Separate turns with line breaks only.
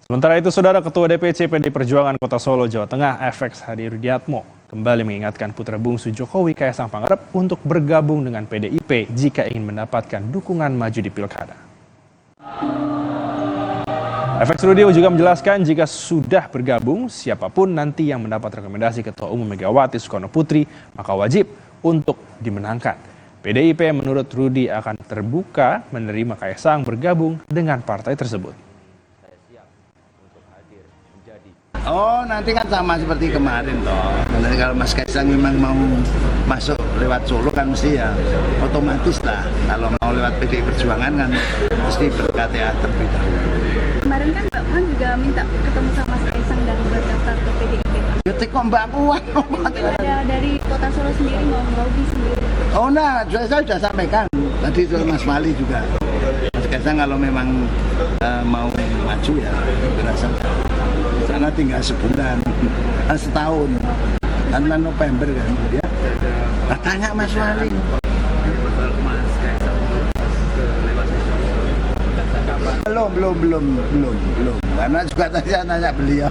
Sementara itu, Saudara Ketua DPC PD Perjuangan Kota Solo, Jawa Tengah, FX Hadi Rudiatmo, kembali mengingatkan putra bungsu Jokowi Kaisang Pangarep untuk bergabung dengan PDIP jika ingin mendapatkan dukungan maju di Pilkada. FX Rudio juga menjelaskan jika sudah bergabung, siapapun nanti yang mendapat rekomendasi Ketua Umum Megawati Soekarno Putri, maka wajib untuk dimenangkan. PDIP menurut Rudi akan terbuka menerima Kaisang bergabung dengan partai tersebut.
Oh, nanti kan sama seperti kemarin toh. Nanti kalau Mas Kaisang memang mau masuk lewat Solo kan mesti ya otomatis lah. Kalau mau lewat PDI Perjuangan kan mesti ber-KTA terlebih dahulu.
Kemarin kan Mbak Puan juga minta ketemu sama Mas Kaisang dan berdaftar ke PDIP.
Ya kok Mbak Puan?
Ada dari Kota Solo sendiri mau ngelobi sendiri.
Oh nah, saya sudah sampaikan. Tadi soal Mas Wali juga. Mas Kaisang kalau memang mau maju ya berasal. Karena tinggal sebulan, setahun, karena November kan dia. Tanya Mas Wali. Belum. Karena juga tadi saya nanya beliau.